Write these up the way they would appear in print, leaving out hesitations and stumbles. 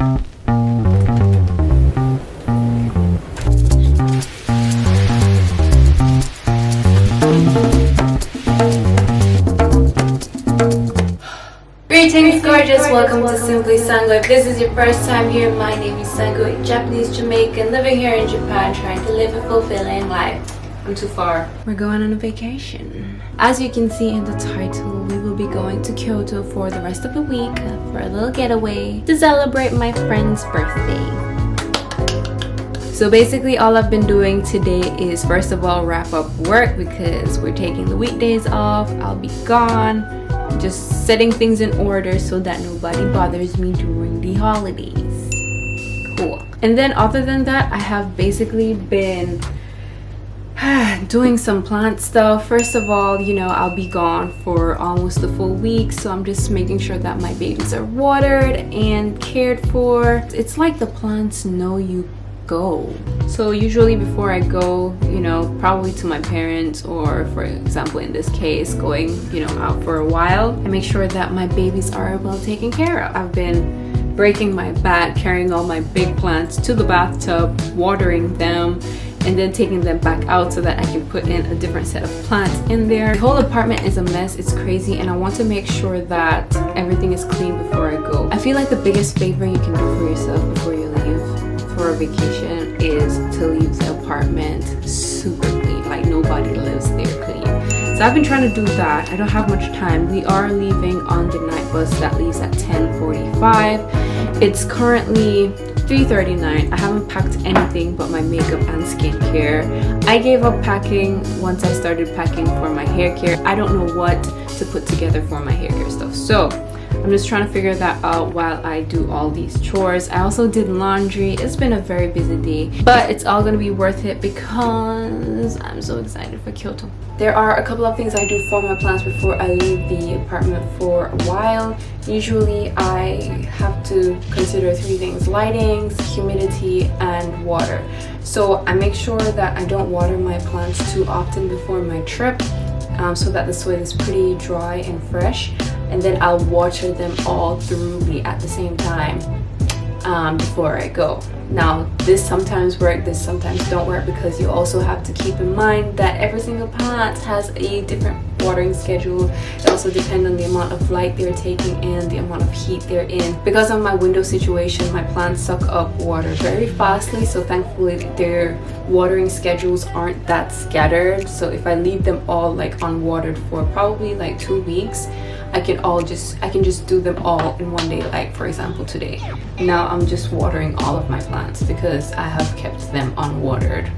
Greetings gorgeous, welcome to Simply Sango. If this is your first time here, my name is Sango, a Japanese Jamaican living here in Japan, trying to live a fulfilling life. I'm too far. We're going on a vacation. As you can see in the title, we will be going to Kyoto for the rest of the week for a little getaway to celebrate my friend's birthday. So basically all I've been doing today is first of all wrap up work because we're taking the weekdays off. I'll be gone. Just setting things in order so that nobody bothers me during the holidays. Cool. And then other than that, I have basically been doing some plant stuff. First of all, you know, I'll be gone for almost a full week, so I'm just making sure that my babies are watered and cared for. It's like the plants know you go. So usually before I go, you know, probably to my parents, or for example in this case going, you know, out for a while, I make sure that my babies are well taken care of. I've been breaking my back carrying all my big plants to the bathtub, watering them, and then taking them back out so that I can put in a different set of plants in there. The whole apartment is a mess, it's crazy, and I want to make sure that everything is clean before I go. I feel like the biggest favor you can do for yourself before you leave for a vacation is to leave the apartment super clean, like nobody lives there clean. So I've been trying to do that. I don't have much time. We are leaving on the night bus that leaves at 10:45. It's currently 3:39. I haven't packed anything but my makeup and skincare. I gave up packing once I started packing for my hair care. I don't know what to put together for my hair care stuff, so I'm just trying to figure that out while I do all these chores. I also did laundry. It's been a very busy day, but it's all gonna be worth it because I'm so excited for Kyoto. There are a couple of things I do for my plants before I leave the apartment for a while. Usually I have to consider three things: lighting, humidity, and water. So I make sure that I don't water my plants too often before my trip, so that the soil is pretty dry and fresh, and then I'll water them all thoroughly at the same time before I go. Now this sometimes works, this sometimes don't work, because you also have to keep in mind that every single plant has a different watering schedule. It also depends on the amount of light they're taking and the amount of heat they're in. Because of my window situation, my plants suck up water very fastly, so thankfully their watering schedules aren't that scattered. So if I leave them all like unwatered for probably like 2 weeks, I can just do them all in one day, like for example today. Now I'm just watering all of my plants because I have kept them unwatered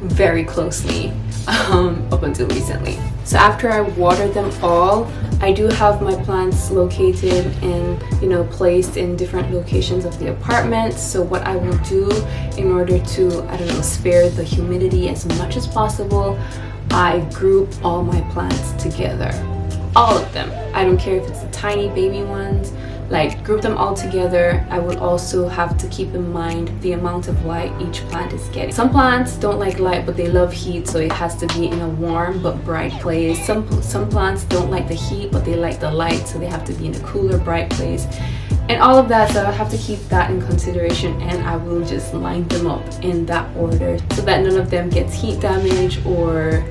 very closely up until recently. So after I water them all, I do have my plants located and, you know, placed in different locations of the apartment. So what I will do in order to, I don't know, spare the humidity as much as possible, I group all my plants together. All of them. I don't care if it's the tiny baby ones, like group them all together. I will also have to keep in mind the amount of light each plant is getting. Some plants don't like light but they love heat, so it has to be in a warm but bright place. Some plants don't like the heat but they like the light, so they have to be in a cooler, bright place. And all of that, so I have to keep that in consideration, and I will just line them up in that order so that none of them gets heat damage or,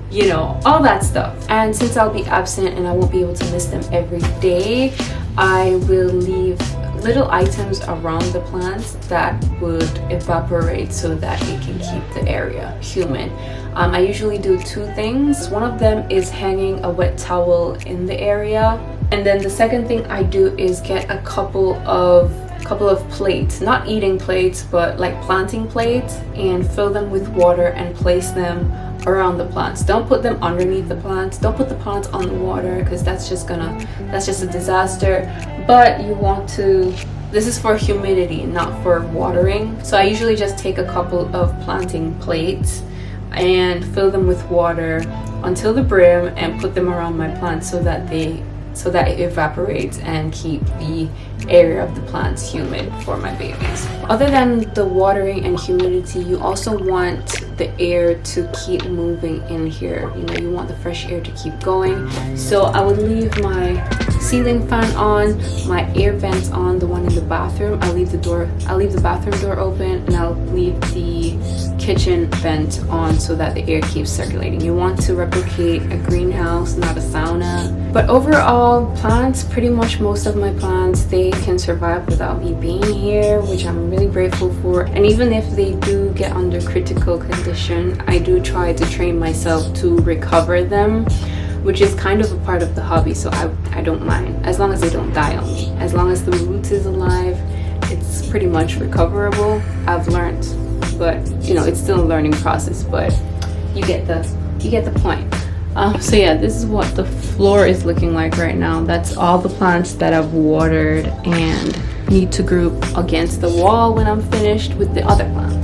you know, all that stuff. And since I'll be absent and I won't be able to list them every day, I will leave little items around the plants that would evaporate so that it can keep the area humid. I usually do two things. One of them is hanging a wet towel in the area, and then the second thing I do is get a couple of plates, not eating plates but like planting plates, and fill them with water and place them around the plants. Don't put them underneath the plants. Don't put the plants on the water because that's just a disaster. But you want to, this is for humidity, not for watering. So I usually just take a couple of planting plates and fill them with water until the brim and put them around my plants so that it evaporates and keep the area of the plants humid for my babies. Other than the watering and humidity, you also want the air to keep moving in here. You know, you want the fresh air to keep going. So I would leave my ceiling fan on, my air vents on, the one in the bathroom. I'll leave the bathroom door open, and I'll leave the kitchen vent on so that the air keeps circulating. You want to replicate a greenhouse, not a sauna. But overall, plants, pretty much most of my plants, they can survive without me being here, which I'm really grateful for. And even if they do get under critical condition, I do try to train myself to recover them, which is kind of a part of the hobby, so I don't mind, as long as they don't die on me. As long as the root is alive, it's pretty much recoverable. I've learned, but you know, it's still a learning process, but you get the point. So yeah, this is what the floor is looking like right now. That's all the plants that I've watered and need to group against the wall when I'm finished with the other plants.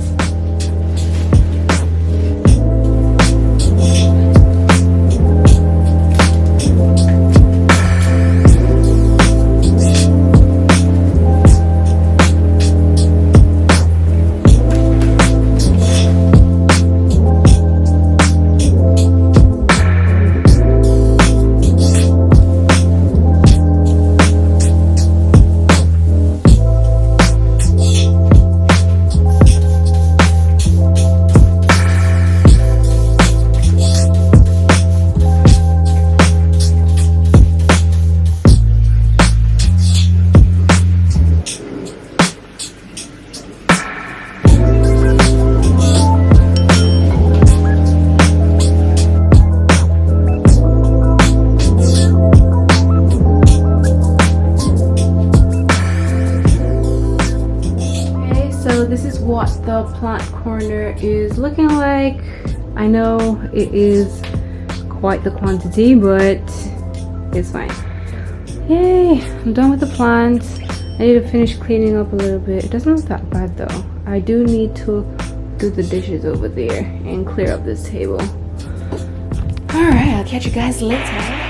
This is what the plant corner is looking like. I know it is quite the quantity, but it's fine. Yay, I'm done with the plants. I need to finish cleaning up a little bit. It doesn't look that bad though. I do need to do the dishes over there and clear up this table. Alright, I'll catch you guys later.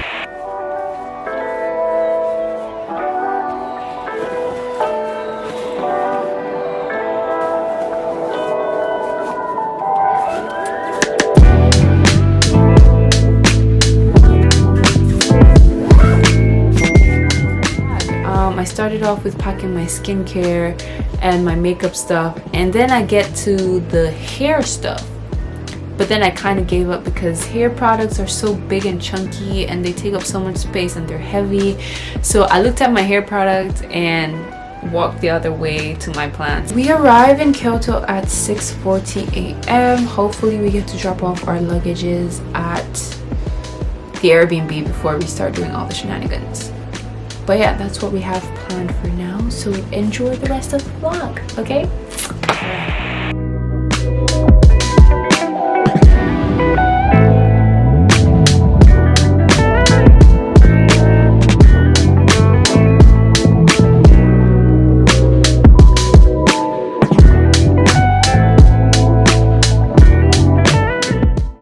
I started off with packing my skincare and my makeup stuff, and then I get to the hair stuff, but then I kind of gave up because hair products are so big and chunky and they take up so much space and they're heavy. So I looked at my hair product and walked the other way to my plants. We arrive in Kyoto at 6:40 a.m. Hopefully we get to drop off our luggages at the Airbnb before we start doing all the shenanigans. But yeah, that's what we have planned for now, so enjoy the rest of the vlog, okay?